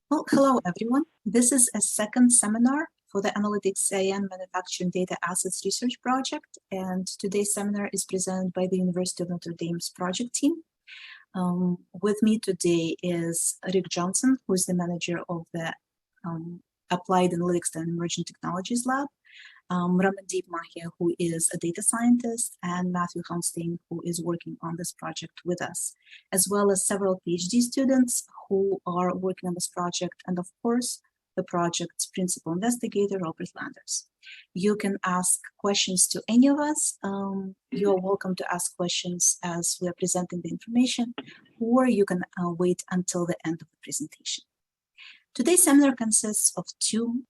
Well, hello everyone. This is a second seminar for the AnalytiXIN Manufacturing Data Assets Research Project, and today's seminar is presented by the University of Notre Dame's project team. With me today is Rick Johnson, who is the manager of the Applied Analytics and Emerging Technologies Lab, Ramandeep Mahia, who is a data scientist, and Matthew Holstein, who is working on this project with us, as well as several PhD students who are working on this project, and of course, the project's principal investigator, Robert Landers. You can ask questions to any of us. You're welcome to ask questions as we are presenting the information, or you can wait until the end of the presentation. Today's seminar consists of two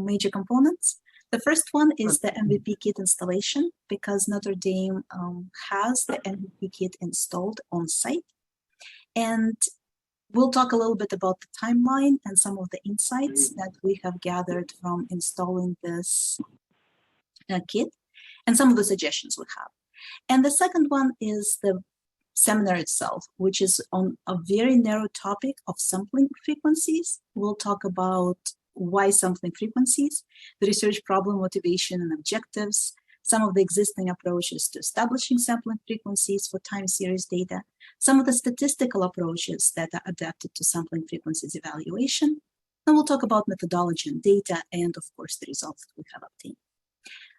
major components. The first one is the MVP kit installation, because Notre Dame has the MVP kit installed on site. And we'll talk a little bit about the timeline and some of the insights that we have gathered from installing this kit and some of the suggestions we have. And the second one is the seminar itself, which is on a very narrow topic of sampling frequencies. We'll talk about why sampling frequencies, the research problem, motivation, and objectives, some of the existing approaches to establishing sampling frequencies for time series data, some of the statistical approaches that are adapted to sampling frequencies evaluation, and we'll talk about methodology and data, and of course, the results that we have obtained.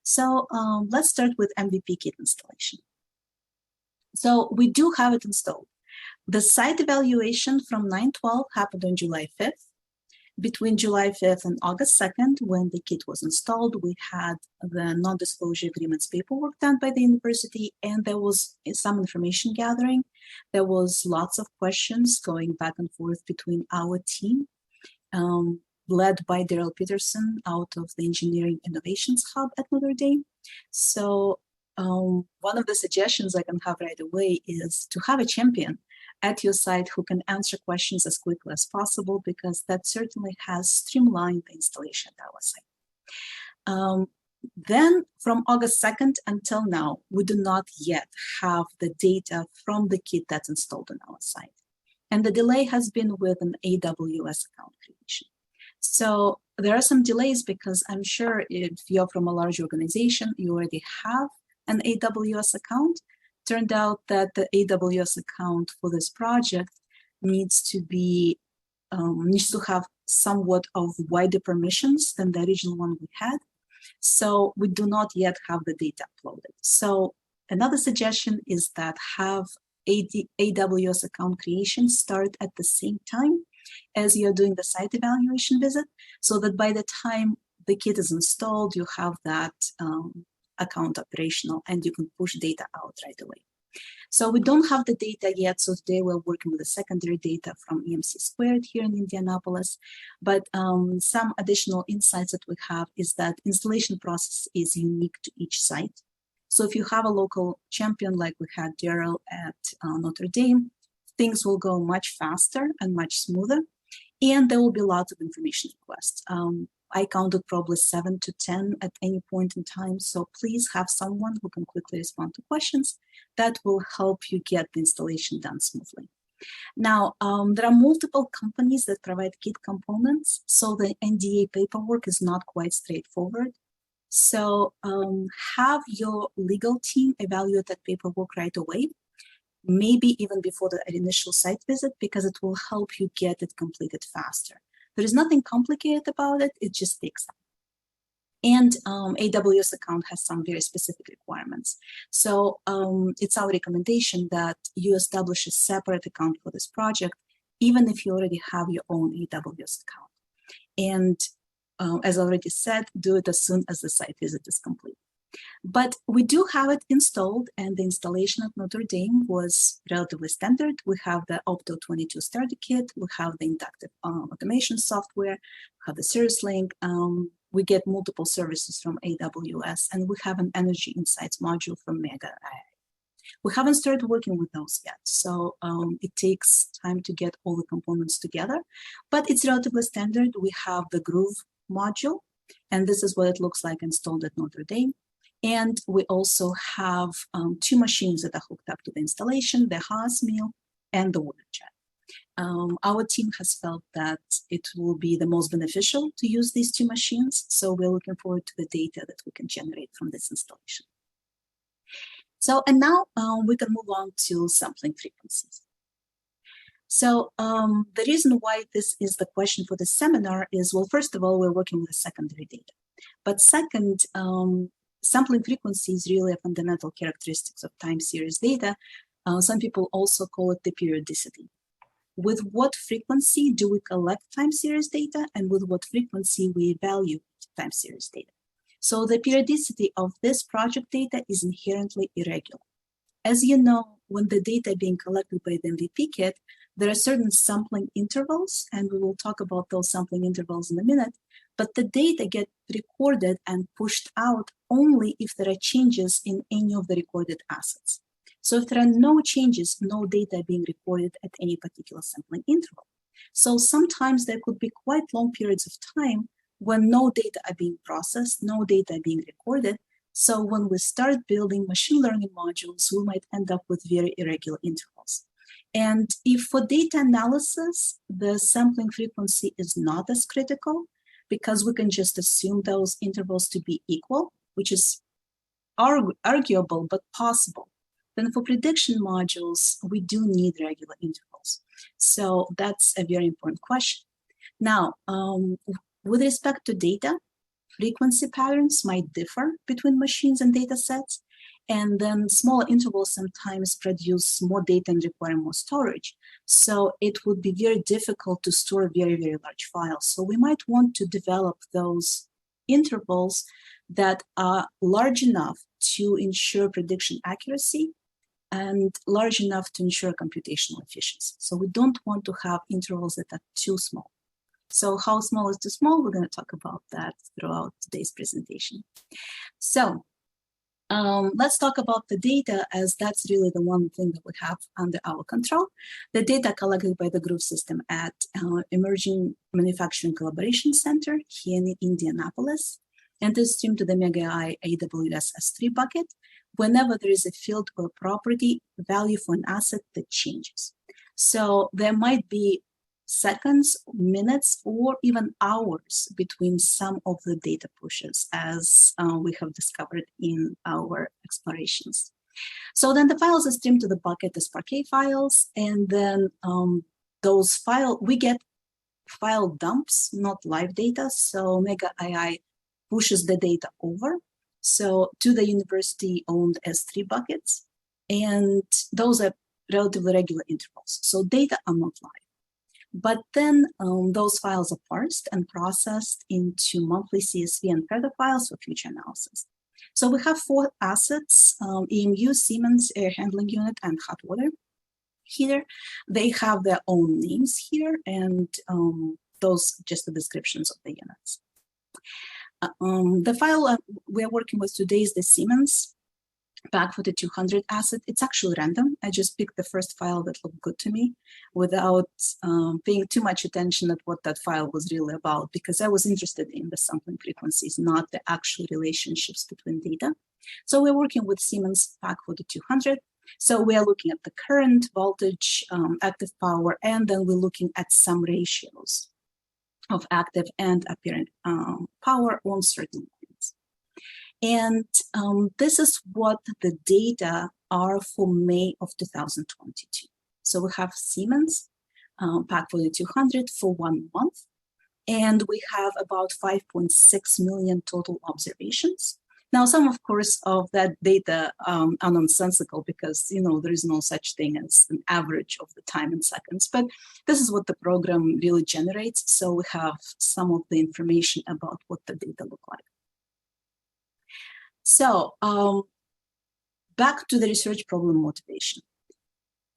So let's start with MVP kit installation. So we do have it installed. The site evaluation from 9/12 happened on July 5th. Between July 5th and August 2nd, when the kit was installed, we had the non-disclosure agreements paperwork done by the university, and there was some information gathering. There was lots of questions going back and forth between our team, led by Daryl Peterson out of the Engineering Innovations Hub at Notre Dame. So one of the suggestions I can have right away is to have a champion at your site who can answer questions as quickly as possible, because that certainly has streamlined the installation at our site. Then from August 2nd until now, we do not yet have the data from the kit that's installed on our site. And the delay has been with an AWS account creation. So there are some delays because I'm sure if you're from a large organization, you already have an AWS account. Turned out that the AWS account for this project needs to have somewhat of wider permissions than the original one we had. So we do not yet have the data uploaded. So another suggestion is that have AWS account creation start at the same time as you're doing the site evaluation visit, so that by the time the kit is installed, you have that account operational and you can push data out right away. So we don't have the data yet, so today we're working with the secondary data from EMC Squared here in Indianapolis. But some additional insights that we have is that installation process is unique to each site. So if you have a local champion like we had Daryl at Notre Dame, things will go much faster and much smoother, and there will be lots of information requests. I counted probably 7 to 10 at any point in time. So please have someone who can quickly respond to questions. That will help you get the installation done smoothly. Now, there are multiple companies that provide kit components, so the NDA paperwork is not quite straightforward. So have your legal team evaluate that paperwork right away, maybe even before the initial site visit, because it will help you get it completed faster. There is nothing complicated about it, it just takes time. And AWS account has some very specific requirements. So it's our recommendation that you establish a separate account for this project, even if you already have your own AWS account. And as I already said, do it as soon as the site visit is complete. But we do have it installed, and the installation at Notre Dame was relatively standard. We have the Opto 22 starter kit, we have the inductive automation software, we have the Service Link, we get multiple services from AWS, and we have an Energy Insights module from Mega AI. We haven't started working with those yet, so it takes time to get all the components together, but it's relatively standard. We have the Groove module, and this is what it looks like installed at Notre Dame. And we also have two machines that are hooked up to the installation, the Haas mill and the water jet. Our team has felt that it will be the most beneficial to use these two machines, so we're looking forward to the data that we can generate from this installation. So, and now we can move on to sampling frequencies. So the reason why this is the question for the seminar is, well, first of all, we're working with secondary data. But second, sampling frequency is really a fundamental characteristic of time series data. Some people also call it the periodicity. With what frequency do we collect time series data, and with what frequency we evaluate time series data? So the periodicity of this project data is inherently irregular. As you know, when the data being collected by the MVP kit, there are certain sampling intervals, and we will talk about those sampling intervals in a minute, but the data get recorded and pushed out only if there are changes in any of the recorded assets. So if there are no changes, no data being recorded at any particular sampling interval. So sometimes there could be quite long periods of time when no data are being processed, no data are being recorded. So when we start building machine learning modules, we might end up with very irregular intervals. And if for data analysis, the sampling frequency is not as critical, because we can just assume those intervals to be equal, which is arguable but possible, then for prediction modules, we do need regular intervals. So that's a very important question. Now, with respect to data, frequency patterns might differ between machines and data sets, and then smaller intervals sometimes produce more data and require more storage. So it would be very difficult to store very, very large files. So we might want to develop those intervals that are large enough to ensure prediction accuracy and large enough to ensure computational efficiency. So we don't want to have intervals that are too small. So how small is too small? We're going to talk about that throughout today's presentation. So let's talk about the data, as that's really the one thing that we have under our control. The data collected by the Groove system at Emerging Manufacturing Collaboration Center here in Indianapolis, and is streamed to the MEGA-AI AWS S3 bucket whenever there is a field or property value for an asset that changes. So there might be seconds, minutes, or even hours between some of the data pushes, as we have discovered in our explorations. So then the files are streamed to the bucket as Parquet files, and then we get file dumps, not live data. So MEGA-AI pushes the data over, so to the university-owned S3 buckets, and those are relatively regular intervals. So data are not live. But then those files are parsed and processed into monthly CSV and Feather files for future analysis. So we have 4 assets, EMU, Siemens, Air Handling Unit, and Hot Water heater. They have their own names here, and those just the descriptions of the units. The file we're working with today is the Siemens back for the 200 asset. It's actually random. I just picked the first file that looked good to me without paying too much attention at what that file was really about, because I was interested in the sampling frequencies, not the actual relationships between data. So we're working with Siemens back for the 200. So we are looking at the current, voltage, active power, and then we're looking at some ratios of active and apparent power on certain points. And this is what the data are for May of 2022. So we have Siemens pack for the 200 for 1 month, and we have about 5.6 million total observations. Now, some, of course, of that data are nonsensical because, there is no such thing as an average of the time in seconds. But this is what the program really generates. So we have some of the information about what the data look like. So back to the research problem motivation.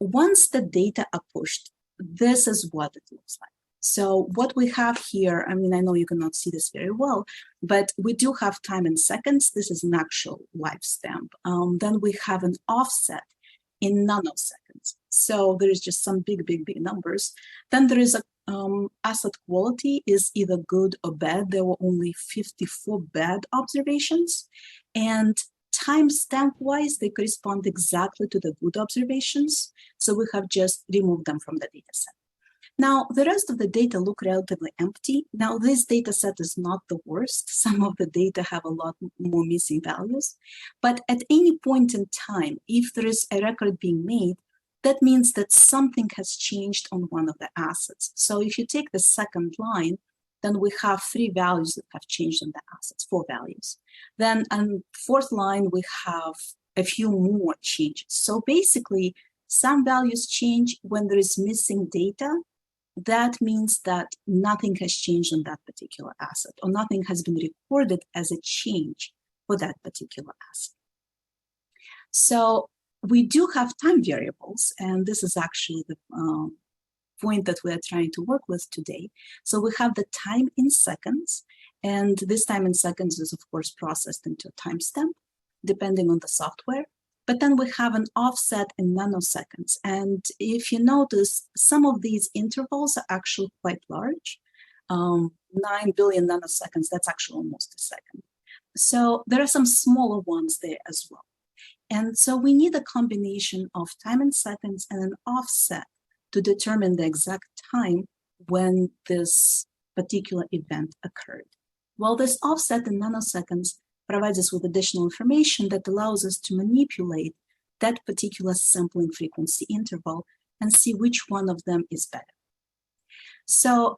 Once the data are pushed, this is what it looks like. So what we have here, I know you cannot see this very well, but we do have time in seconds. This is an actual live stamp. Then we have an offset in nanoseconds. So there is just some big numbers. Then there is a asset quality is either good or bad. There were only 54 bad observations. And timestamp-wise, they correspond exactly to the good observations. So we have just removed them from the data set. Now, the rest of the data look relatively empty. Now, this data set is not the worst. Some of the data have a lot more missing values. But at any point in time, if there is a record being made, that means that something has changed on one of the assets. So if you take the second line, then we have 3 values that have changed on the assets, 4 values. Then on fourth line, we have a few more changes. So basically, some values change when there is missing data. That means that nothing has changed on that particular asset, or nothing has been recorded as a change for that particular asset. So we do have time variables, and this is actually the point that we are trying to work with today. So we have the time in seconds, and this time in seconds is, of course, processed into a timestamp, depending on the software. But then we have an offset in nanoseconds. And if you notice, some of these intervals are actually quite large. 9 billion nanoseconds, that's actually almost a second. So there are some smaller ones there as well. And so we need a combination of time in seconds and an offset to determine the exact time when this particular event occurred. Well, this offset in nanoseconds provides us with additional information that allows us to manipulate that particular sampling frequency interval and see which one of them is better. So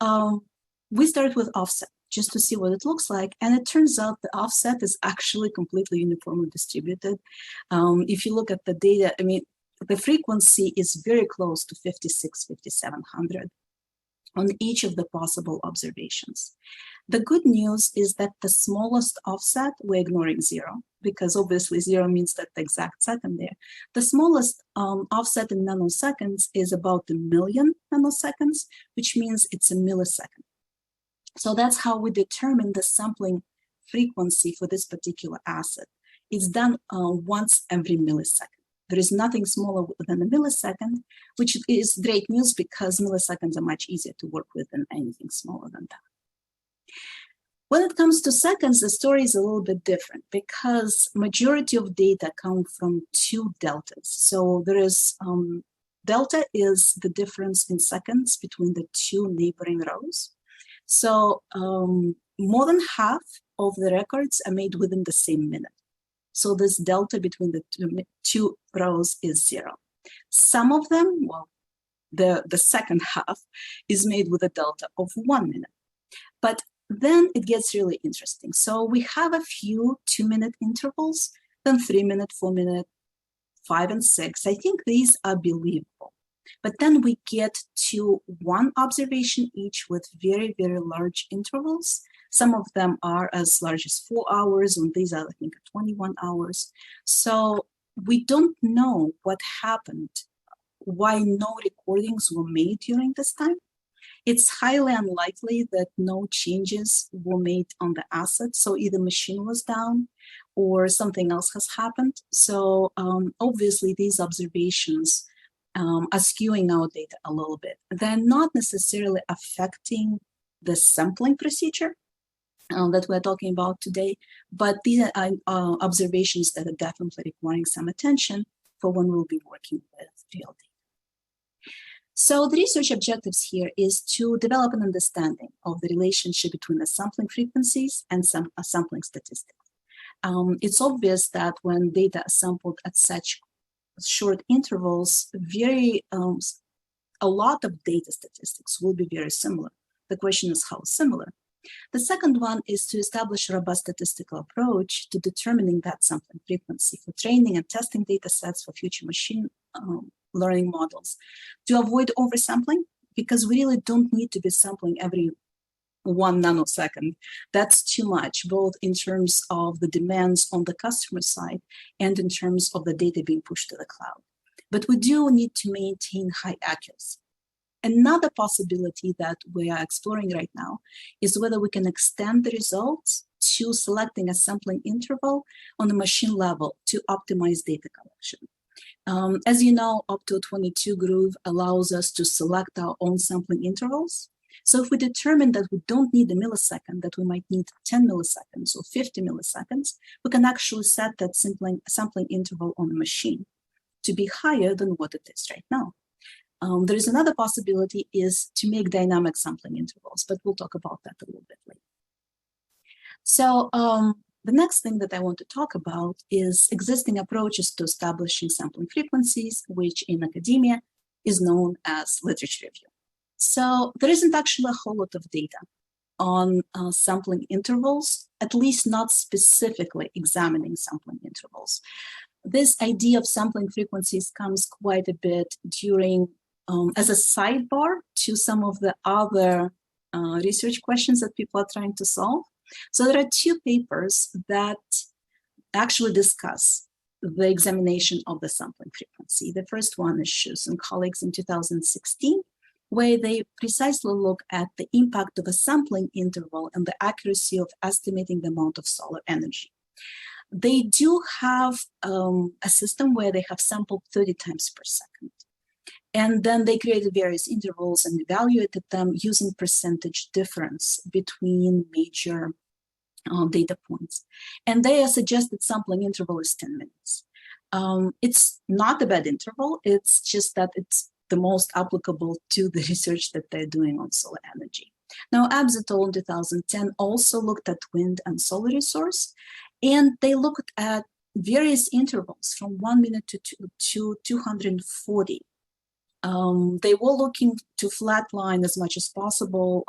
we start with offset just to see what it looks like, and it turns out the offset is actually completely uniformly distributed. If you look at the data, I mean, the frequency is very close to 56, 5700 on each of the possible observations. The good news is that the smallest offset, we're ignoring 0, because obviously 0 means that the exact second there. The smallest offset in nanoseconds is about 1 million nanoseconds, which means it's a millisecond. So that's how we determine the sampling frequency for this particular asset. It's done once every millisecond. There is nothing smaller than a millisecond, which is great news because milliseconds are much easier to work with than anything smaller than that. When it comes to seconds, the story is a little bit different because majority of data come from 2 deltas. So there is, delta is the difference in seconds between the 2 neighboring rows. So more than half of the records are made within the same minute. So this delta between the two rows is 0. Some of them, well, the second half is made with a delta of 1 minute. But then it gets really interesting. So we have a few 2-minute intervals, then 3-minute, 4-minute, 5 and 6. I think these are believable. But then we get to 1 observation each with very, very large intervals. Some of them are as large as 4 hours, and these are, I think, 21 hours. So we don't know what happened, why no recordings were made during this time. It's highly unlikely that no changes were made on the asset. So either machine was down or something else has happened. So obviously these observations are skewing our data a little bit. They're not necessarily affecting the sampling procedure that we're talking about today, but these are observations that are definitely requiring some attention for when we'll be working with real data. So the research objectives here is to develop an understanding of the relationship between the sampling frequencies and some sampling statistics. It's obvious that when data are sampled at such short intervals, a lot of data statistics will be very similar. The question is how similar. The second one is to establish a robust statistical approach to determining that sampling frequency for training and testing data sets for future machine learning models, to avoid oversampling, because we really don't need to be sampling every 1 nanosecond. That's too much, both in terms of the demands on the customer side and in terms of the data being pushed to the cloud. But we do need to maintain high accuracy. Another possibility that we are exploring right now is whether we can extend the results to selecting a sampling interval on the machine level to optimize data collection. As you know, Opto22 Groove allows us to select our own sampling intervals. So if we determine that we don't need a millisecond, that we might need 10 milliseconds or 50 milliseconds, we can actually set that sampling interval on the machine to be higher than what it is right now. There is another possibility is to make dynamic sampling intervals, but we'll talk about that a little bit later. So the next thing that I want to talk about is existing approaches to establishing sampling frequencies, which in academia is known as literature review. So there isn't actually a whole lot of data on sampling intervals, at least not specifically examining sampling intervals. This idea of sampling frequencies comes quite a bit during, as a sidebar to some of the other research questions that people are trying to solve. So there are two papers that actually discuss the examination of the sampling frequency. The first one is Schuss and colleagues in 2016, where they precisely look at the impact of a sampling interval and the accuracy of estimating the amount of solar energy. They do have a system where they have sampled 30 times per second. And then they created various intervals and evaluated them using percentage difference between major data points. And their suggested sampling interval is 10 minutes. It's not a bad interval, it's just that it's the most applicable to the research that they're doing on solar energy. Now, Abzitol in 2010 also looked at wind and solar resource, and they looked at various intervals from 1 minute to 240. They were looking to flatline as much as possible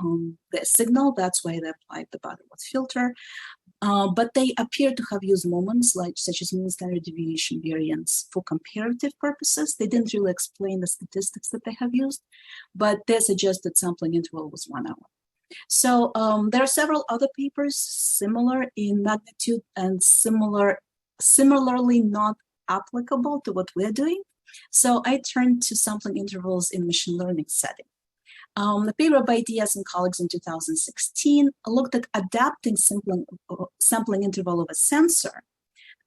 the signal. That's why they applied the Butterworth filter. But they appear to have used moments such as mean standard deviation variance for comparative purposes. They didn't really explain the statistics that they have used, but their suggested sampling interval was 1 hour. So there are several other papers similar in magnitude and similarly not applicable to what we're doing. So I turned to sampling intervals in machine learning setting. The paper by Diaz and colleagues in 2016 looked at adapting sampling interval of a sensor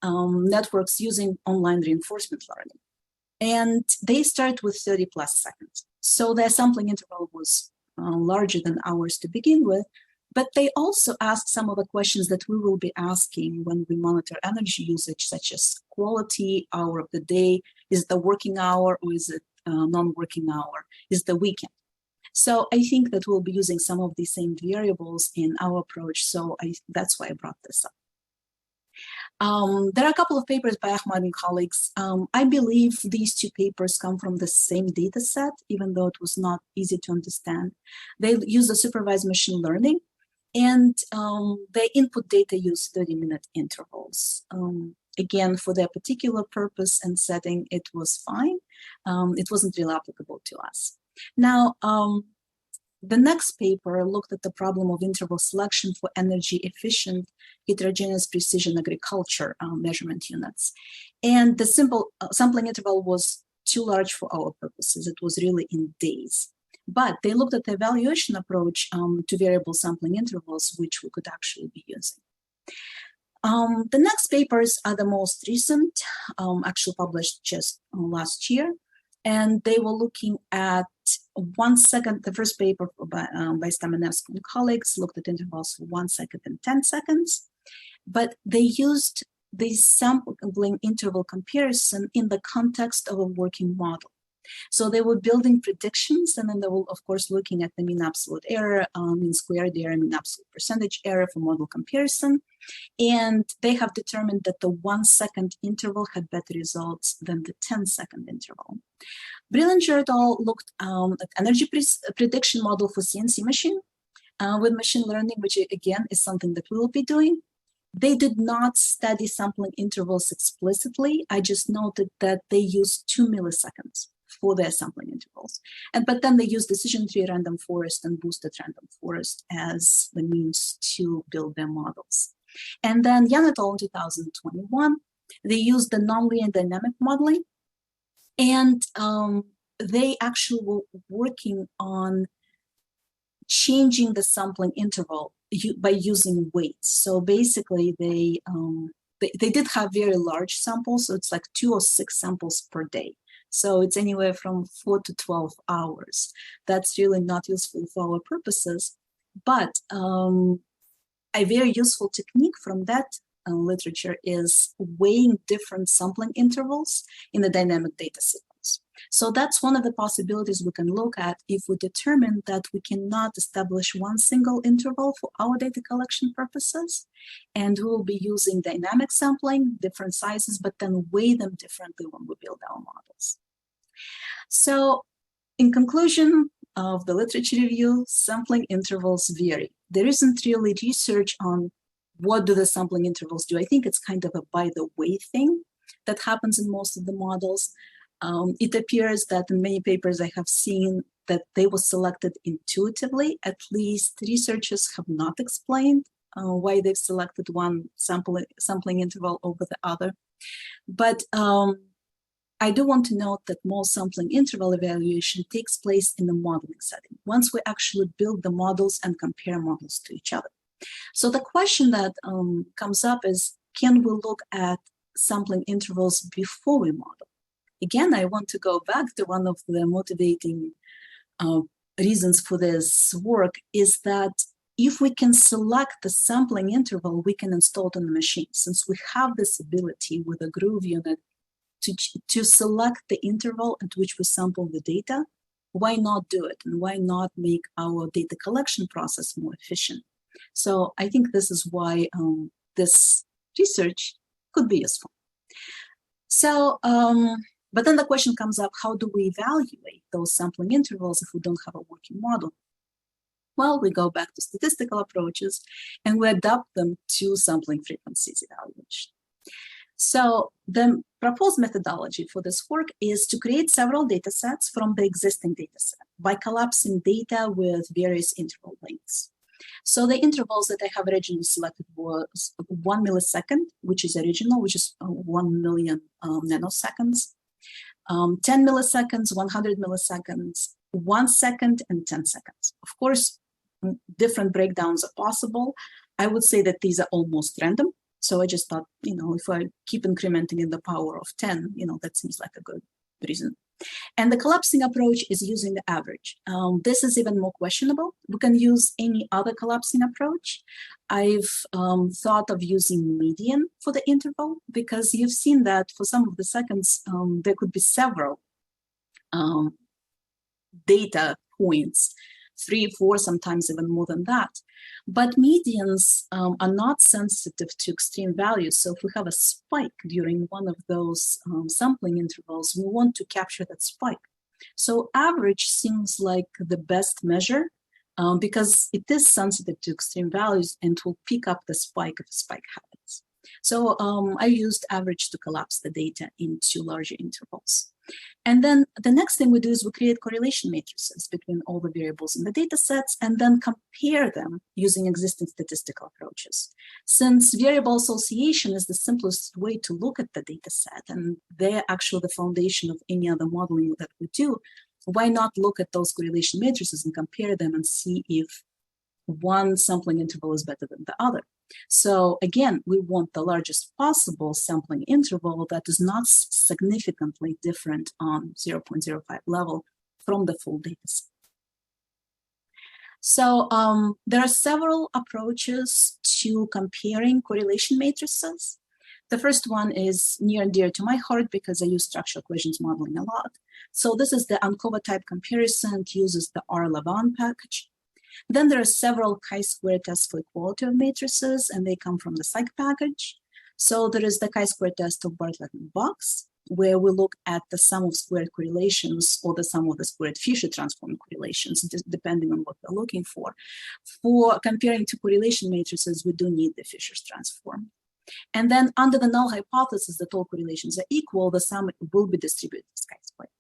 networks using online reinforcement learning. And they start with 30 plus seconds. So their sampling interval was larger than ours to begin with, but they also asked some of the questions that we will be asking when we monitor energy usage, such as quality, hour of the day, is it the working hour or is it non-working hour, is the weekend. So I think that we'll be using some of the same variables in our approach, so that's why I brought this up. There are a couple of papers by Ahmad and colleagues. I believe these two papers come from the same data set, even though it was not easy to understand. They use the supervised machine learning, and their input data use 30-minute intervals. Again, for their particular purpose and setting, it was fine. It wasn't really applicable to us. Now, the next paper looked at the problem of interval selection for energy efficient heterogeneous precision agriculture measurement units. And the simple sampling interval was too large for our purposes. It was really in days. But they looked at the evaluation approach to variable sampling intervals, which we could actually be using. The next papers are the most recent, actually published just last year. And they were looking at 1 second. The first paper by Stamenevsky and colleagues looked at intervals for 1 second and 10 seconds. But they used the sampling interval comparison in the context of a working model. So they were building predictions, and then they were, of course, looking at the mean absolute error, mean squared error, mean absolute percentage error for model comparison. And they have determined that the 1 second interval had better results than the 10-second interval. Brillinger et al. Looked at energy prediction model for CNC machine with machine learning, which again is something that we will be doing. They did not study sampling intervals explicitly. I just noted that they used 2 milliseconds for their sampling intervals. But then they used decision tree random forest and boosted random forest as the means to build their models. And then Yan et al. In 2021, they used the nonlinear dynamic modeling, and they actually were working on changing the sampling interval by using weights. So basically, they did have very large samples, so it's like 2 or 6 samples per day. So it's anywhere from 4 to 12 hours. That's really not useful for our purposes, but a very useful technique from that literature is weighing different sampling intervals in the dynamic data sequence. So that's one of the possibilities we can look at if we determine that we cannot establish one single interval for our data collection purposes, and we will be using dynamic sampling, different sizes, but then weigh them differently when we build our models. So in conclusion of the literature review, sampling intervals vary. There isn't really research on what do the sampling intervals do. I think it's kind of a by the way thing that happens in most of the models. It appears that in many papers I have seen that they were selected intuitively. At least researchers have not explained why they've selected one sampling interval over the other. But I do want to note that most sampling interval evaluation takes place in the modeling setting, once we actually build the models and compare models to each other. So the question that comes up is, can we look at sampling intervals before we model? Again, I want to go back to one of the motivating reasons for this work is that if we can select the sampling interval, we can install it on the machine. Since we have this ability with a Groove unit to select the interval at which we sample the data, why not do it? And why not make our data collection process more efficient? So I think this is why this research could be useful. So, but then the question comes up, how do we evaluate those sampling intervals if we don't have a working model? Well, we go back to statistical approaches and we adapt them to sampling frequencies evaluation. So the proposed methodology for this work is to create several data sets from the existing data set by collapsing data with various interval lengths. So the intervals that I have originally selected was 1 millisecond, which is original, which is 1 million nanoseconds, 10 milliseconds, 100 milliseconds, 1 second, and 10 seconds. Of course, different breakdowns are possible. I would say that these are almost random. So I just thought, if I keep incrementing in the power of 10, that seems like a good reason. And the collapsing approach is using the average. This is even more questionable. We can use any other collapsing approach. I've thought of using median for the interval because you've seen that for some of the seconds, there could be several data points, 3, 4, sometimes even more than that. But medians are not sensitive to extreme values. So if we have a spike during one of those sampling intervals, we want to capture that spike. So average seems like the best measure because it is sensitive to extreme values and will pick up the spike if a spike happens. So I used average to collapse the data into larger intervals. And then the next thing we do is we create correlation matrices between all the variables in the data sets and then compare them using existing statistical approaches. Since variable association is the simplest way to look at the data set and they're actually the foundation of any other modeling that we do, why not look at those correlation matrices and compare them and see if one sampling interval is better than the other. So again, we want the largest possible sampling interval that is not significantly different on 0.05 level from the full data set. So there are several approaches to comparing correlation matrices. The first one is near and dear to my heart because I use structural equations modeling a lot. So this is the ANCOVA type comparison. It uses the R-Lavaan package. Then there are several chi-square tests for equality of matrices, and they come from the psych package. So there is the chi-square test of Bartlett and Box, where we look at the sum of squared correlations or the sum of the squared Fisher transform correlations, depending on what we're looking for. For comparing two correlation matrices, we do need the Fisher's transform. And then under the null hypothesis that all correlations are equal, the sum will be distributed as chi-square.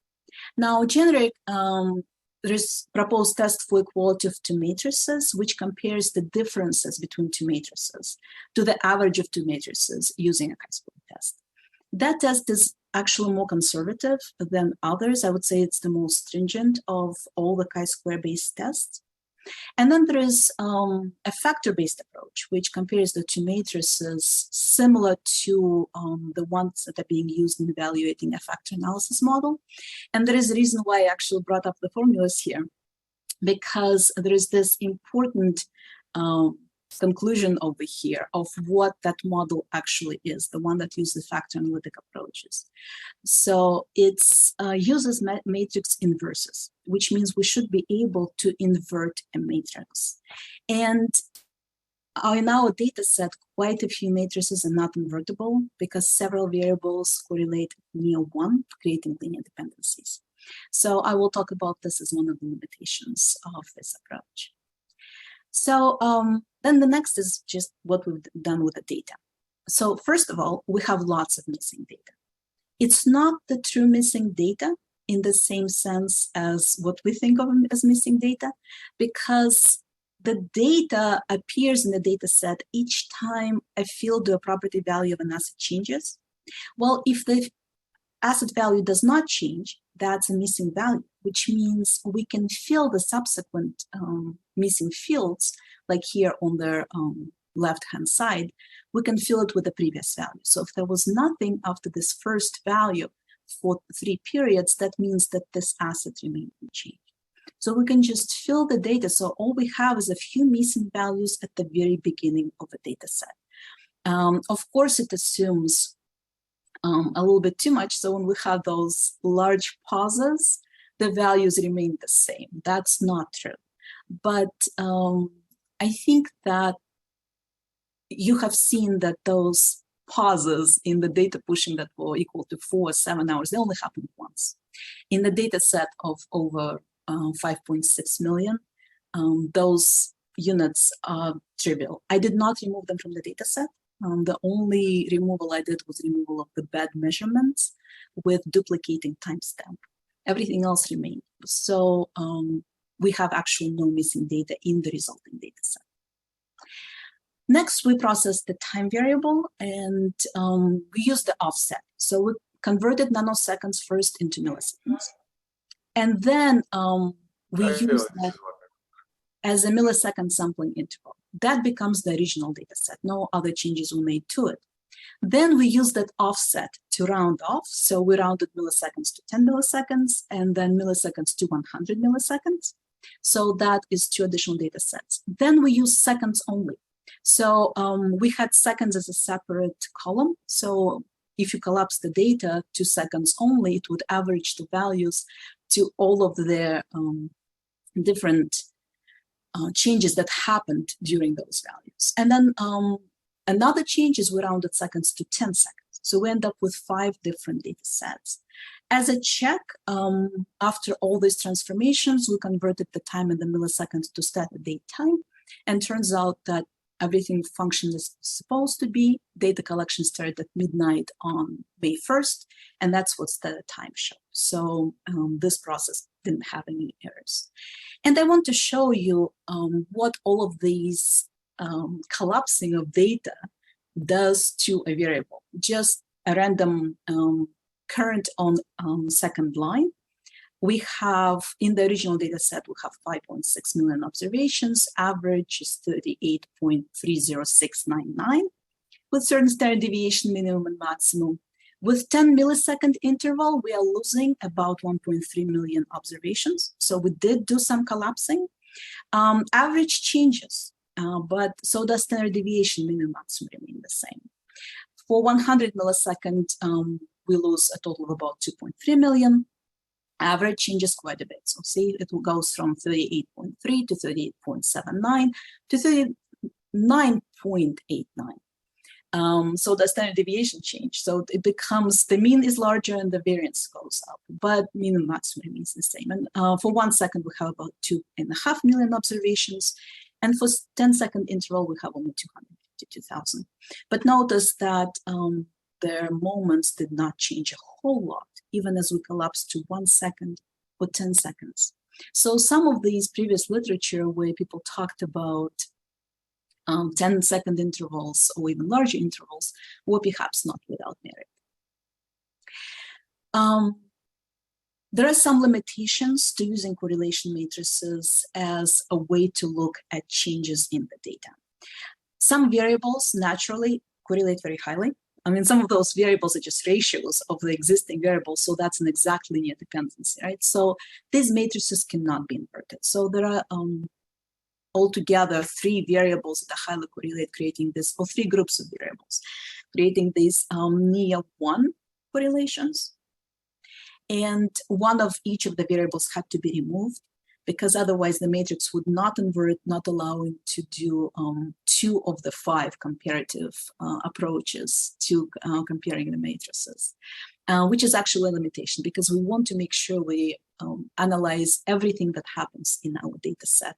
Now, generic, there is proposed test for equality of two matrices, which compares the differences between two matrices to the average of two matrices using a chi-square test. That test is actually more conservative than others. I would say it's the most stringent of all the chi-square based tests. And then there is a factor-based approach, which compares the two matrices similar to the ones that are being used in evaluating a factor analysis model. And there is a reason why I actually brought up the formulas here, because there is this important conclusion over here of what that model actually is, the one that uses factor analytic approaches. So it uses matrix inverses, which means we should be able to invert a matrix. And in our data set, quite a few matrices are not invertible because several variables correlate near 1, creating linear dependencies. So I will talk about this as one of the limitations of this approach. So then the next is just what we've done with the data. So first of all, we have lots of missing data. It's not the true missing data in the same sense as what we think of as missing data, because the data appears in the data set each time a field or a property value of an asset changes. Well, if the asset value does not change, that's a missing value, which means we can fill the subsequent missing fields, like here on the left-hand side, we can fill it with the previous value. So if there was nothing after this first value for 3 periods, that means that this asset remained unchanged. So we can just fill the data. So all we have is a few missing values at the very beginning of a data set. Of course, it assumes a little bit too much. So when we have those large pauses, the values remain the same. That's not true. But I think that you have seen that those pauses in the data pushing that were equal to 4 or 7 hours, they only happened once. In the data set of over 5.6 million, those units are trivial. I did not remove them from the data set. The only removal I did was removal of the bad measurements with duplicating timestamp. Everything else remained. So we have actually no missing data in the resulting data set. Next, we process the time variable and we use the offset. So we converted nanoseconds first into milliseconds. And then we use that as a millisecond sampling interval. That becomes the original data set. No other changes were made to it. Then we use that offset to round off. So we rounded milliseconds to 10 milliseconds and then milliseconds to 100 milliseconds. So that is 2 additional data sets. Then we use seconds only. So we had seconds as a separate column. So if you collapse the data to seconds only, it would average the values to all of the different changes that happened during those values. And then another change is we rounded seconds to 10 seconds. So we end up with 5 different data sets. As a check, after all these transformations, we converted the time in the milliseconds to static date time. And turns out that everything functions as supposed to be. Data collection started at midnight on May 1st, and that's what the time showed. So this process didn't have any errors. And I want to show you what all of these collapsing of data does to a variable. Just a random current on second line. We have, in the original data set, we have 5.6 million observations. Average is 38.30699 with certain standard deviation minimum and maximum. With 10 millisecond interval, we are losing about 1.3 million observations. So we did do some collapsing. Average changes, but so does standard deviation minimum maximum remain the same. For 100 millisecond, we lose a total of about 2.3 million. Average changes quite a bit. So see, it goes from 38.3 to 38.79 to 39.89. So the standard deviation change. So it becomes, the mean is larger and the variance goes up, but mean and maximum remains the same. And for 1 second, we have about 2.5 million observations. And for 10-second interval, we have only 252,000. But notice that their moments did not change a whole lot, even as we collapsed to 1 second or 10 seconds. So some of these previous literature where people talked about 10-second intervals or even larger intervals were perhaps not without merit. There are some limitations to using correlation matrices as a way to look at changes in the data. Some variables naturally correlate very highly. I mean, some of those variables are just ratios of the existing variables, so that's an exact linear dependency, right? So these matrices cannot be inverted. So there are altogether 3 variables that highly correlate, creating this, or 3 groups of variables, creating these near 1 correlations. And one of each of the variables had to be removed, because otherwise the matrix would not invert, not allowing to do 2 of the 5 comparative approaches to comparing the matrices, which is actually a limitation, because we want to make sure we analyze everything that happens in our data set.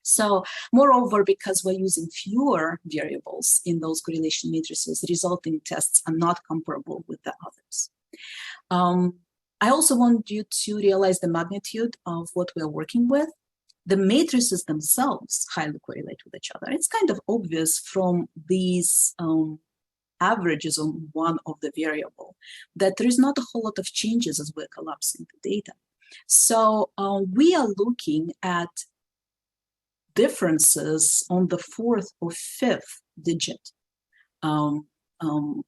So moreover, because we're using fewer variables in those correlation matrices, the resulting tests are not comparable with the others. I also want you to realize the magnitude of what we're working with. The matrices themselves highly correlate with each other. It's kind of obvious from these averages on one of the variable that there is not a whole lot of changes as we're collapsing the data. So we are looking at differences on the 4th or 5th digit,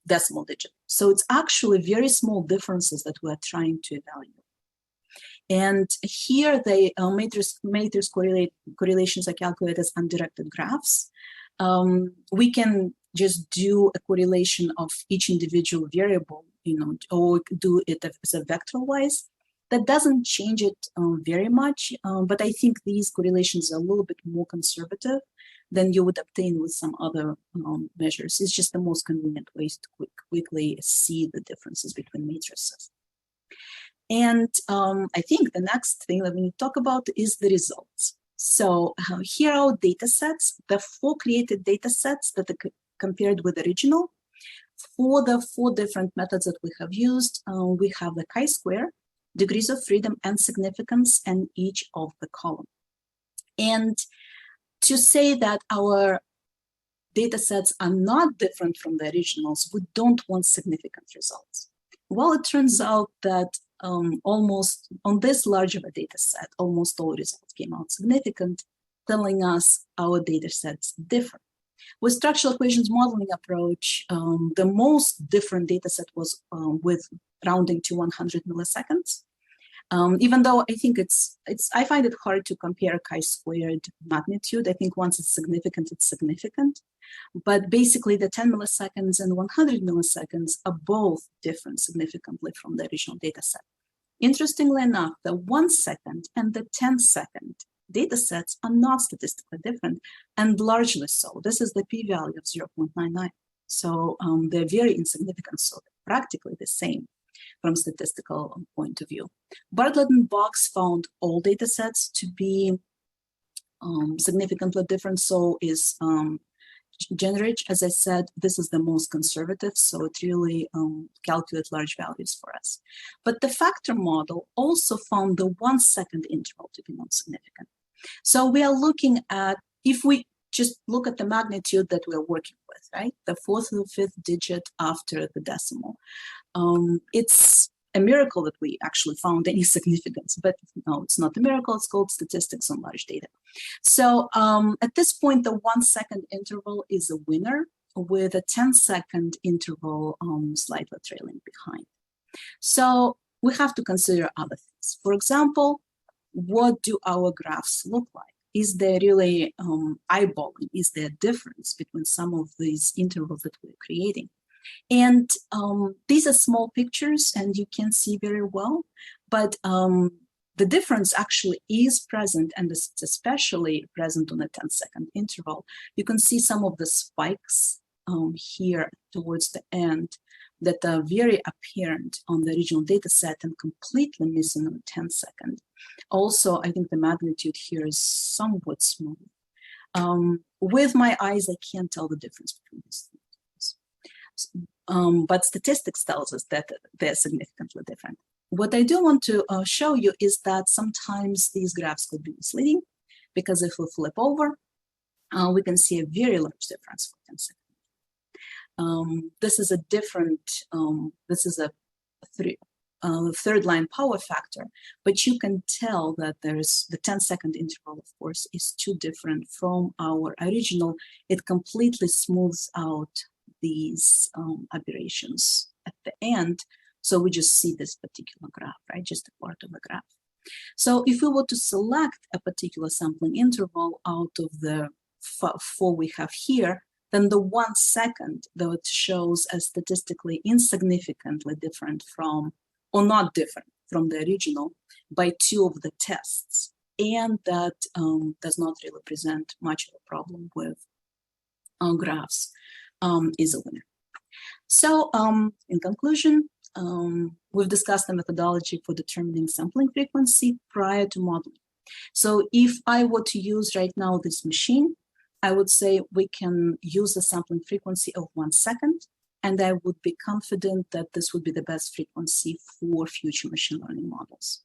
decimal digit. So it's actually very small differences that we're trying to evaluate. And here the matrix correlations are calculated as undirected graphs. We can just do a correlation of each individual variable, or do it as a vector-wise. That doesn't change it very much, but I think these correlations are a little bit more conservative than you would obtain with some other measures. It's just the most convenient ways to quickly see the differences between matrices. And I think the next thing that we need to talk about is the results. So here are our data sets, the 4 created data sets that are compared with the original. For the 4 different methods that we have used, we have the chi-square, degrees of freedom, and significance in each of the column. And to say that our data sets are not different from the originals, we don't want significant results. Well, it turns out that almost on this large of a data set, almost all results came out significant, telling us our data sets differ. With structural equations modeling approach, the most different data set was with rounding to 100 milliseconds. Even though I think I find it hard to compare chi-squared magnitude. I think once it's significant, it's significant. But basically the 10 milliseconds and 100 milliseconds are both different significantly from the original data set. Interestingly enough, the 1 second and the 10 second data sets are not statistically different, and largely so. This is the p-value of 0.99. So they're very insignificant, so they're practically the same from statistical point of view. Bartlett and Box found all data sets to be significantly different. So is Genrich. As I said, this is the most conservative, so it really calculates large values for us. But the factor model also found the 1 second interval to be non-significant. So we are looking at, if we just look at the magnitude that we're working with, right? The 4th or 5th digit after the decimal. It's a miracle that we actually found any significance, but no, it's not a miracle. It's called statistics on large data. So at this point, the 1 second interval is a winner, with a 10-second interval slightly trailing behind. So we have to consider other things. For example, what do our graphs look like? Is there really eyeballing? Is there a difference between some of these intervals that we're creating? And these are small pictures and you can see very well, but the difference actually is present, and it's especially present on a 10-second interval. You can see some of the spikes here towards the end that are very apparent on the original data set and completely missing on the 10-second. Also, I think the magnitude here is somewhat small. With my eyes, I can't tell the difference between these things. But statistics tells us that they're significantly different. What I do want to show you is that sometimes these graphs could be misleading, because if we flip over, we can see a very large difference for 10 seconds. This is a different, this is a third line power factor, but you can tell that there's the 10-second interval, of course, is too different from our original. It completely smooths out these aberrations at the end. So we just see this particular graph, right? Just a part of the graph. So if we were to select a particular sampling interval out of the four we have here, then the 1 second that shows as statistically insignificantly different from, or not different from the original by 2 of the tests. And that does not really present much of a problem with graphs is a winner. So in conclusion, we've discussed the methodology for determining sampling frequency prior to modeling. So if I were to use right now this machine, I would say we can use a sampling frequency of 1 second, and I would be confident that this would be the best frequency for future machine learning models.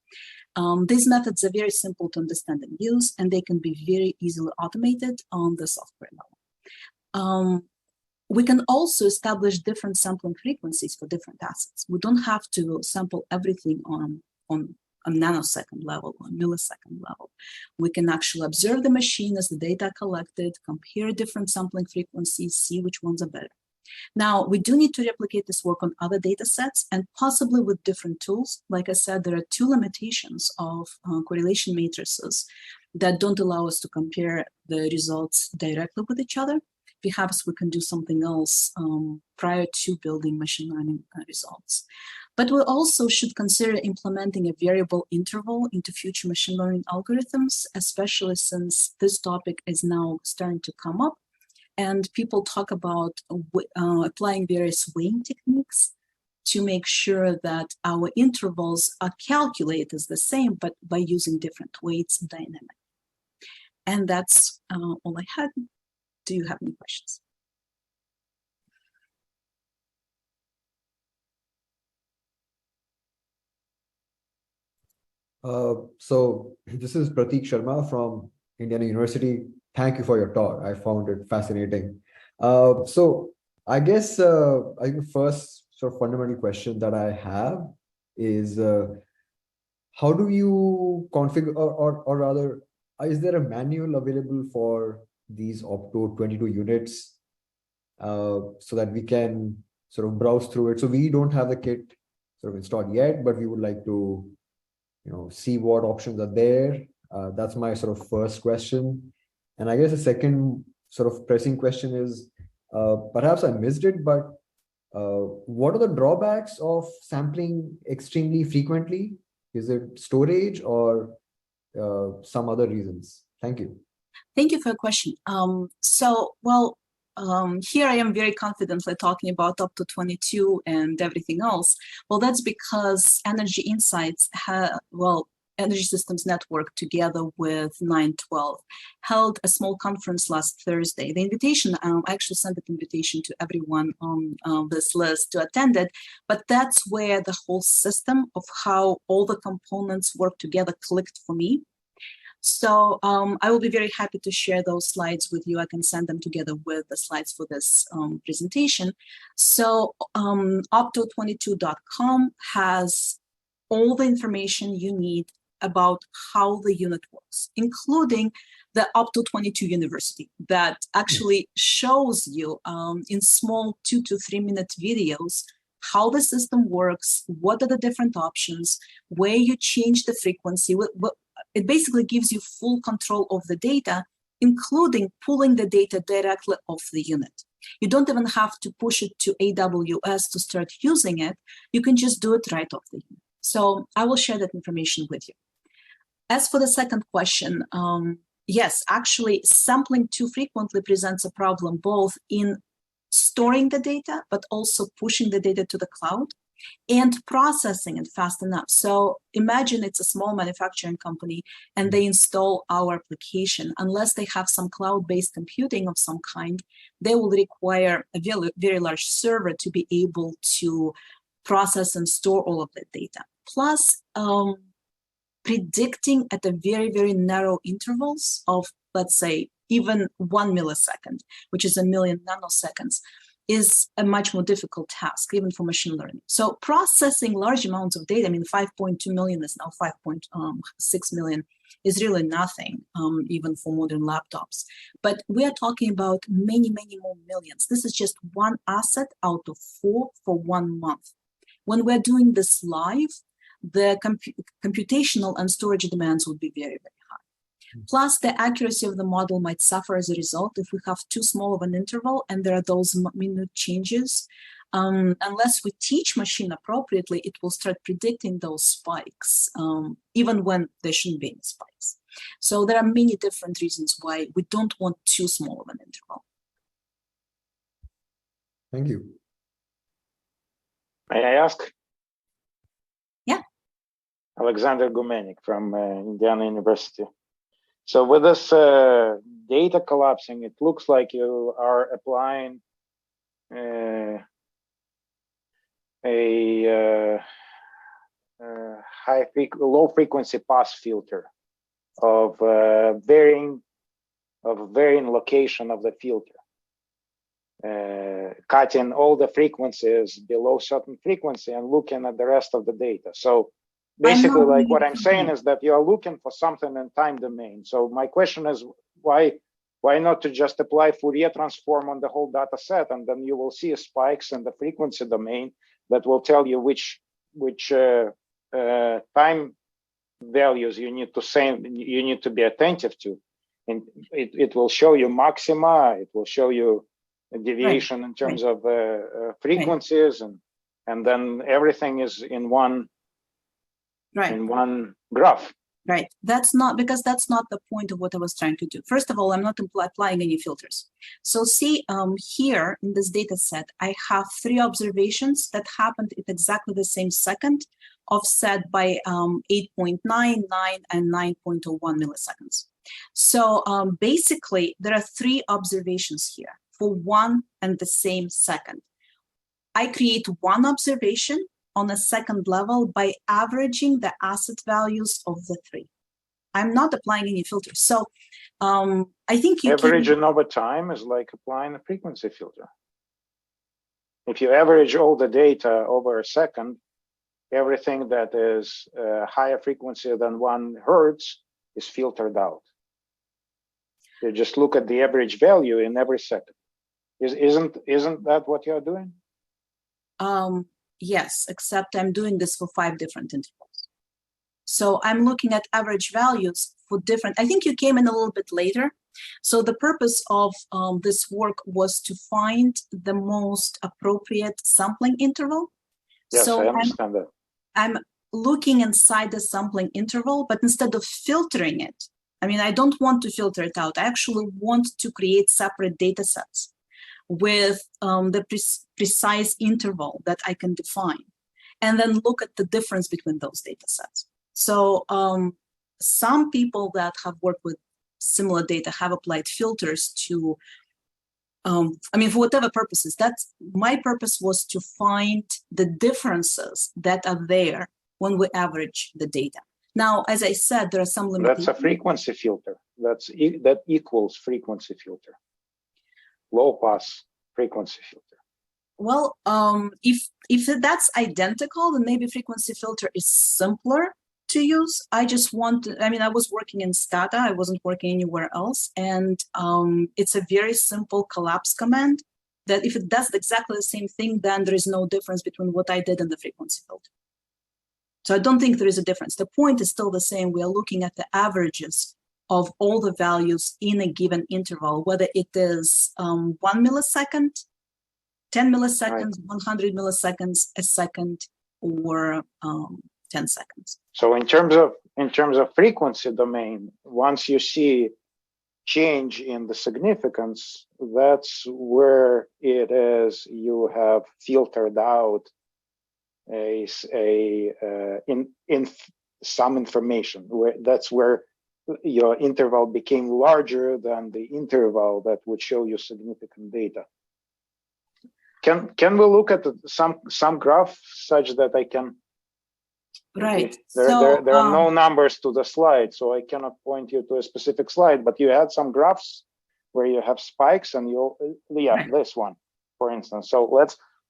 These methods are very simple to understand and use, and they can be very easily automated on the software level. We can also establish different sampling frequencies for different assets. We don't have to sample everything on a nanosecond level or millisecond level. We can actually observe the machine as the data are collected, compare different sampling frequencies, see which ones are better. Now, we do need to replicate this work on other data sets and possibly with different tools. Like I said, there are 2 limitations of correlation matrices that don't allow us to compare the results directly with each other. Perhaps we can do something else prior to building machine learning results. But we also should consider implementing a variable interval into future machine learning algorithms, especially since this topic is now starting to come up. And people talk about applying various weighing techniques to make sure that our intervals are calculated as the same, but by using different weights dynamic. And that's all I had. Do you have any questions? So this is Prateek Sharma from Indiana University. Thank you for your talk. I found it fascinating. So I guess the first sort of fundamental question that I have is how do you configure, or rather, is there a manual available for these Opto 22 units so that we can sort of browse through it? So we don't have the kit sort of installed yet, but we would like to see what options are there. That's my sort of first question. And I guess the second sort of pressing question is, perhaps I missed it, but what are the drawbacks of sampling extremely frequently? Is it storage or some other reasons? Thank you. Thank you for your question. Here I am very confidently talking about up to 22 and everything else. Well, that's because Energy Insights Energy Systems Network, together with 912, held a small conference last Thursday. The invitation, I actually sent an invitation to everyone on this list to attend it, but that's where the whole system of how all the components work together clicked for me. So I will be very happy to share those slides with you. I can send them together with the slides for this presentation. So opto22.com has all the information you need about how the unit works, including the Opto22 University that actually shows you in small 2 to 3 minute videos how the system works, what are the different options, where you change the frequency. It basically gives you full control of the data, including pulling the data directly off the unit. You don't even have to push it to AWS to start using it. You can just do it right off the unit. So I will share that information with you. As for the second question, yes, actually sampling too frequently presents a problem both in storing the data, but also pushing the data to the cloud and processing it fast enough. So imagine it's a small manufacturing company and they install our application. Unless they have some cloud-based computing of some kind, they will require a very, very large server to be able to process and store all of that data. Plus, predicting at a very, very narrow intervals of, let's say, even 1 millisecond, which is 1 million nanoseconds, is a much more difficult task, even for machine learning. So processing large amounts of data, I mean, 5.2 million is now 5.6 million, is really nothing, even for modern laptops. But we are talking about many, many more millions. This is just one asset out of 4 for 1 month. When we're doing this live, the computational and storage demands would be very, very high. Plus, the accuracy of the model might suffer as a result if we have too small of an interval and there are those minute changes. Unless we teach machine appropriately, it will start predicting those spikes, even when there shouldn't be any spikes. So there are many different reasons why we don't want too small of an interval. Thank you. May I ask? Yeah. Alexander Gumenik from Indiana University. So with this data collapsing, it looks like you are applying a low frequency pass filter of varying location of the filter, cutting all the frequencies below certain frequency and looking at the rest of the data. So basically, like what I'm saying is that you are looking for something in time domain. So my question is, why not to just apply Fourier transform on the whole data set, and then you will see spikes in the frequency domain that will tell you which time values you need to be attentive to, and it will show you maxima, it will show you a deviation in terms of frequencies, and then everything is in one graph. Right. That's not the point of what I was trying to do. First of all, I'm not applying any filters. So see, here in this data set, I have 3 observations that happened at exactly the same second, offset by 8.9, 9, and 9.01 milliseconds. So basically, there are 3 observations here for one and the same second. I create one observation on a second level by averaging the asset values of the 3. I'm not applying any filters. So I think you averaging over time is like applying a frequency filter. If you average all the data over a second, everything that is higher frequency than 1 hertz is filtered out. You just look at the average value in every second. Isn't that what you're doing? Yes, except I'm doing this for 5 different intervals. So I'm looking at average values for different, I think you came in a little bit later. So the purpose of this work was to find the most appropriate sampling interval. Yes, so I understand that. I'm looking inside the sampling interval, but instead of filtering it, I mean, I don't want to filter it out. I actually want to create separate data sets with the precise interval that I can define, and then look at the difference between those data sets. So some people that have worked with similar data have applied filters to, I mean, for whatever purposes. That's my purpose, was to find the differences that are there when we average the data. Now, as I said, there are some limitations. That's a frequency filter. That equals frequency filter. Low pass frequency filter. Well, if that's identical, then maybe frequency filter is simpler to use. I just want to, I mean, I was working in Stata, I wasn't working anywhere else. And it's a very simple collapse command that if it does exactly the same thing, then there is no difference between what I did and the frequency filter. So I don't think there is a difference. The point is still the same. We are looking at the averages of all the values in a given interval, whether it is 1 millisecond, 10 milliseconds, 100 milliseconds, a second, or 10 seconds. So in terms of frequency domain, once you see change in the significance, that's where it is you have filtered out in some information. That's where your interval became larger than the interval that would show you significant data. Can we look at some graph such that I can? Right. There are no numbers to the slide, so I cannot point you to a specific slide. But you had some graphs where you have spikes, and this one, for instance. So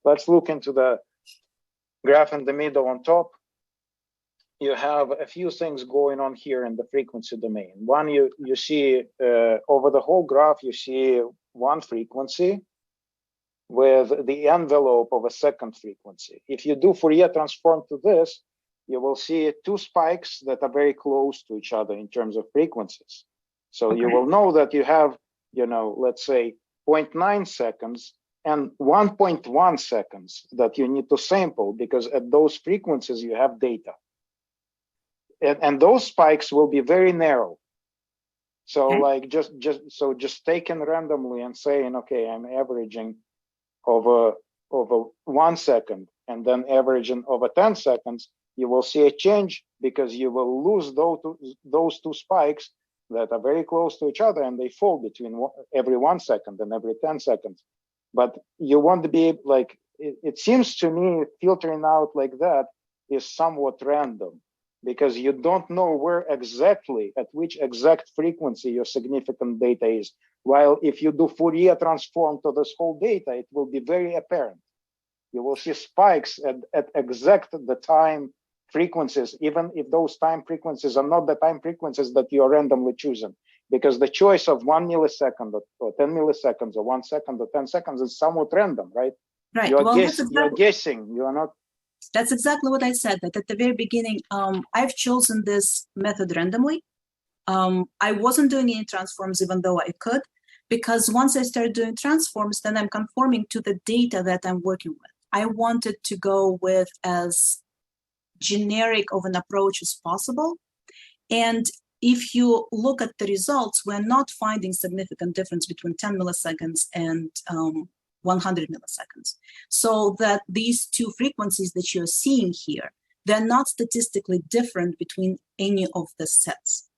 let's look into the graph in the middle on top. You have a few things going on here in the frequency domain. One, you see over the whole graph, you see one frequency with the envelope of a second frequency. If you do Fourier transform to this, you will see two spikes that are very close to each other in terms of frequencies. So you will know that you have, let's say 0.9 seconds and 1.1 seconds that you need to sample, because at those frequencies you have data. And those spikes will be very narrow. So like just taken randomly and saying, okay, I'm averaging over 1 second and then averaging over 10 seconds, you will see a change, because you will lose those two spikes that are very close to each other, and they fall between every 1 second and every 10 seconds. But you won't be like, it seems to me filtering out like that is somewhat random, because you don't know where exactly, at which exact frequency your significant data is. While if you do Fourier transform to this whole data, it will be very apparent. You will see spikes at exact the time frequencies, even if those time frequencies are not the time frequencies that you are randomly choosing, because the choice of 1 millisecond or 10 milliseconds or 1 second or 10 seconds is somewhat random, right? Right. You're Well, guessing, you are not. That's exactly what I said, that at the very beginning, I've chosen this method randomly. I wasn't doing any transforms, even though I could, because once I started doing transforms, then I'm conforming to the data that I'm working with. I wanted to go with as generic of an approach as possible. And if you look at the results, we're not finding significant difference between 10 milliseconds and 100 milliseconds. So that these two frequencies that you're seeing here, they're not statistically different between any of the sets.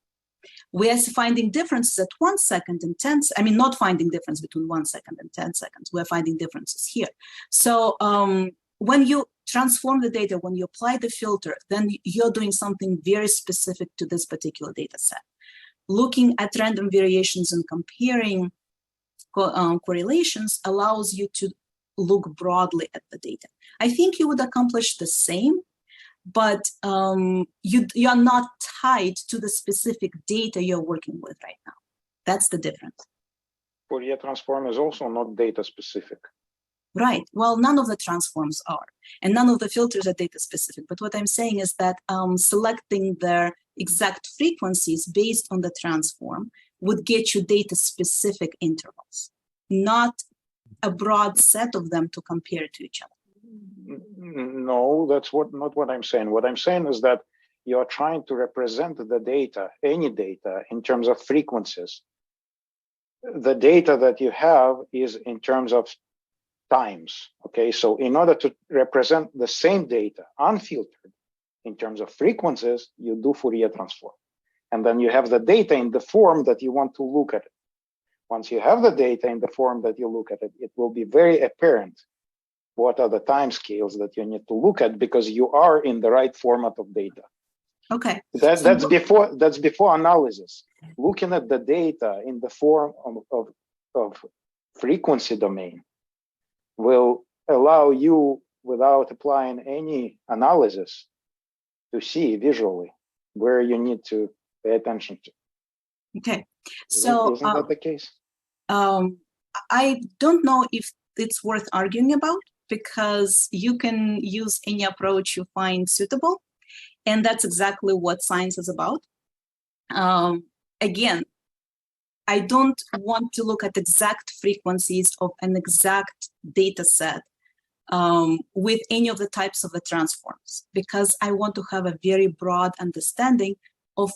We are finding differences at 1 second and 10, I mean, not finding difference between 1 second and 10 seconds. We're finding differences here. So when you transform the data, when you apply the filter, then you're doing something very specific to this particular data set. Looking at random variations and comparing correlations allows you to look broadly at the data. I think you would accomplish the same, but you are not tied to the specific data you're working with right now. That's the difference. Fourier transform is also not data specific. Right. Well, none of the transforms are, and none of the filters are data specific. But what I'm saying is that selecting their exact frequencies based on the transform would get you data specific intervals, not a broad set of them to compare to each other. No, that's not what I'm saying. What I'm saying is that you're trying to represent the data, any data, in terms of frequencies. The data that you have is in terms of times. Okay, so in order to represent the same data unfiltered in terms of frequencies, you do Fourier transform. And then you have the data in the form that you want to look at it. Once you have the data in the form that you look at it, it will be very apparent what are the time scales that you need to look at, because you are in the right format of data. Okay. That's before analysis. Looking at the data in the form of frequency domain will allow you, without applying any analysis, to see visually where you need to pay attention to. Okay. So isn't that the case? I don't know if it's worth arguing about, because you can use any approach you find suitable. And that's exactly what science is about. Again, I don't want to look at exact frequencies of an exact data set with any of the types of the transforms, because I want to have a very broad understanding of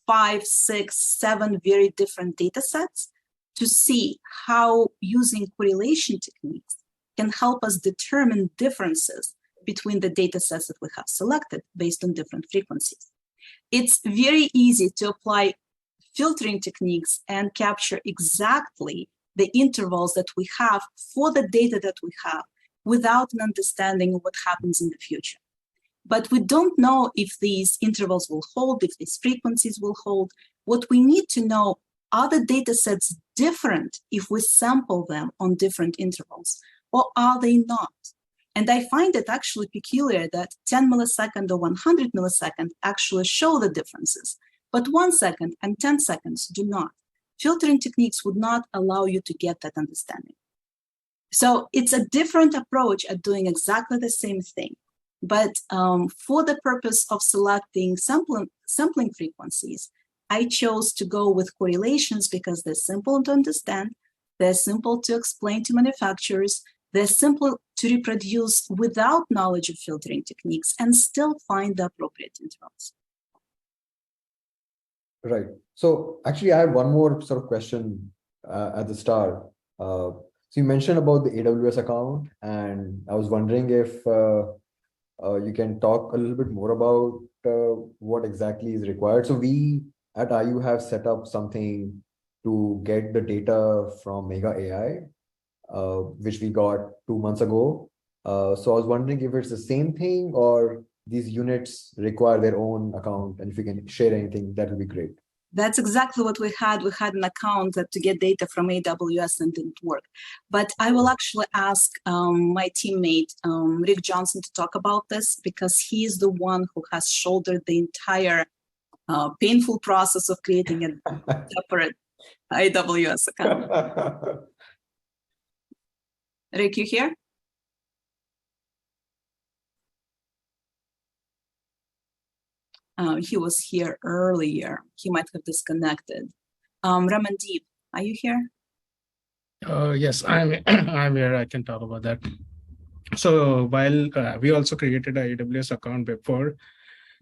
5, 6, 7 very different data sets to see how using correlation techniques can help us determine differences between the data sets that we have selected based on different frequencies. It's very easy to apply filtering techniques and capture exactly the intervals that we have for the data that we have without an understanding of what happens in the future. But we don't know if these intervals will hold, if these frequencies will hold. What we need to know, are the data sets different if we sample them on different intervals, or are they not? And I find it actually peculiar that 10 millisecond or 100 millisecond actually show the differences, but 1 second and 10 seconds do not. Filtering techniques would not allow you to get that understanding. So it's a different approach at doing exactly the same thing. But for the purpose of selecting sampling frequencies, I chose to go with correlations because they're simple to understand, they're simple to explain to manufacturers, they're simple to reproduce without knowledge of filtering techniques and still find the appropriate intervals. Right. So actually, I have one more sort of question at the start. So you mentioned about the AWS account, and I was wondering if you can talk a little bit more about what exactly is required. So we at IU have set up something to get the data from Mega AI, which we got 2 months ago. So I was wondering if it's the same thing or these units require their own account, and if you can share anything, that would be great. That's exactly what we had. We had an account to get data from AWS and didn't work. But I will actually ask my teammate, Rick Johnson, to talk about this because he is the one who has shouldered the entire painful process of creating a separate AWS account. Rick, you here? He was here earlier. He might have disconnected. Ramandeep, are you here? Yes, I'm I'm here. I can talk about that. So while we also created a AWS account before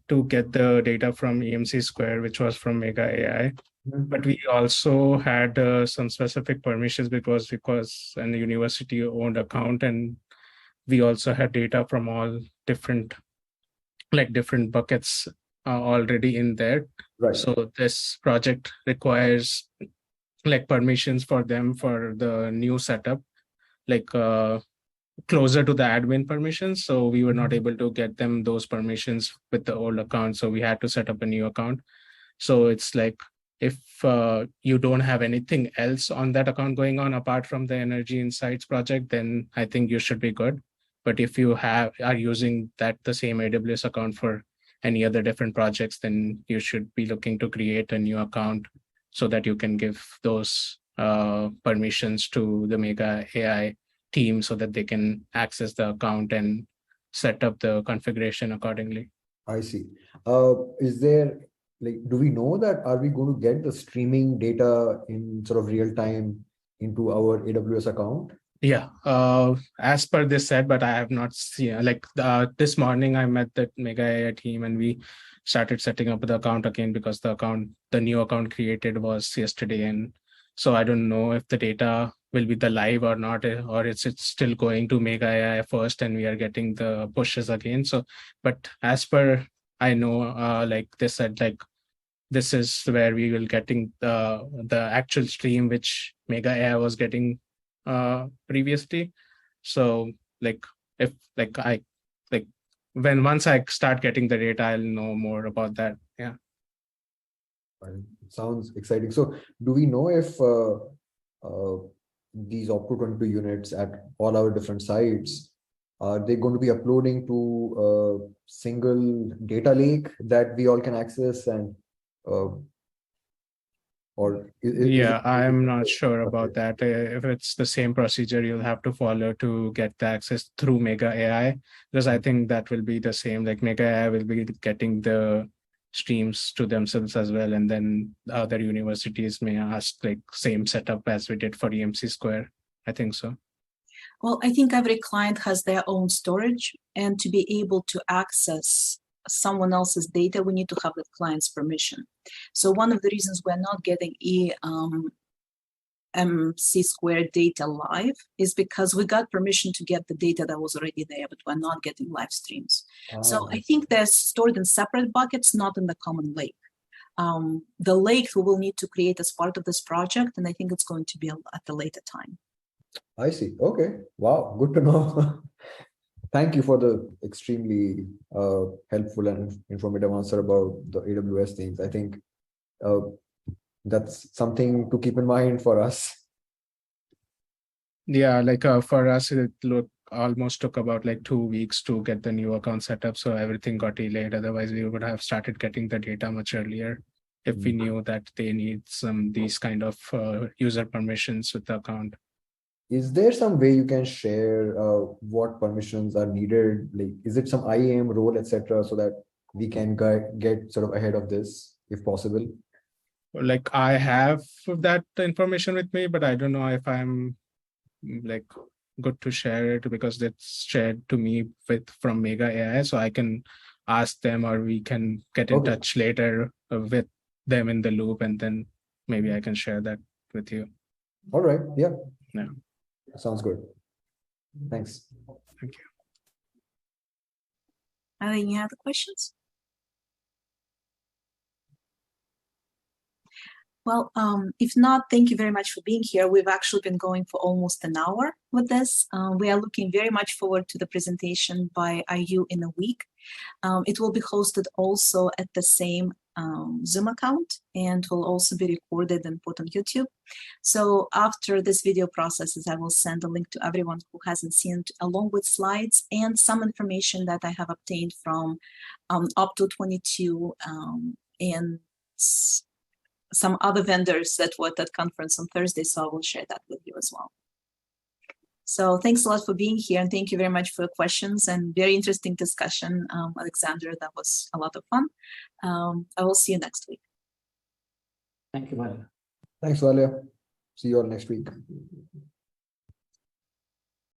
to get the data from EMC Square, which was from Mega AI, but we also had some specific permissions because an university-owned account, and we also had data from all different buckets already in there. Right. So this project requires permissions for them for the new setup, closer to the admin permissions. So we were not able to get them those permissions with the old account. So we had to set up a new account. So it's like, if you don't have anything else on that account going on apart from the Energy Insights project, then I think you should be good. But if you are using the same AWS account for any other different projects, then you should be looking to create a new account so that you can give those permissions to the Mega AI team so that they can access the account and set up the configuration accordingly. I see. Is there, do we know that, are we going to get the streaming data in sort of real time into our AWS account? Yeah, as per this said, but I have not seen, this morning I met the Mega AI team and we started setting up the account again because the new account created was yesterday. And so I don't know if the data will be the live or not, or it's still going to Mega AI first and we are getting the pushes again. So, but as per I know, they said, this is where we will getting the actual stream which Mega AI was getting previously. So once I start getting the data, I'll know more about that. Yeah. It sounds exciting. So do we know if these Opto 22 units at all our different sites, are they going to be uploading to a single data lake that we all can access, and I'm not sure about that. If it's the same procedure you'll have to follow to get the access through Mega AI, because I think that will be the same. Like Mega AI will be getting the streams to themselves as well, and then other universities may ask same setup as we did for EMC Square. I think so. Well, I think every client has their own storage, and to be able to access someone else's data, we need to have the client's permission. So one of the reasons we're not getting EMC Square data live is because we got permission to get the data that was already there, but we're not getting live streams. So I think they're stored in separate buckets, not in the common lake. The lake we will need to create as part of this project, and I think it's going to be at a later time. I see. Okay. Wow. Good to know. Thank you for the extremely helpful and informative answer about the AWS things. I think that's something to keep in mind for us. Yeah, for us, it almost took about 2 weeks to get the new account set up. So everything got delayed. Otherwise, we would have started getting the data much earlier if we knew that they need these kind of user permissions with the account. is there some way you can share what permissions are needed? Like, is it some IAM role, etc., so that we can get sort of ahead of this, if possible? Like I have that information with me, but I don't know if I'm like good to share it because it's shared to me from Mega AI, so I can ask them or we can get in Okay. touch later with them in the loop, and then maybe I can share that with you. All right. Yeah. Yeah. Sounds good. Thanks. Thank you. Any other questions? Well, if not, thank you very much for being here. We've actually been going for almost an hour with this. We are looking very much forward to the presentation by IU in a week. It will be hosted also at the same Zoom account and will also be recorded and put on YouTube. So after this video processes, I will send a link to everyone who hasn't seen it, along with slides and some information that I have obtained from Opto22 and some other vendors that were at that conference on Thursday, so I will share that with you as well. So thanks a lot for being here, and thank you very much for your questions and very interesting discussion, Alexander. That was a lot of fun. I will see you next week. Thank you, Valia. Thanks, Valia. See you all next week.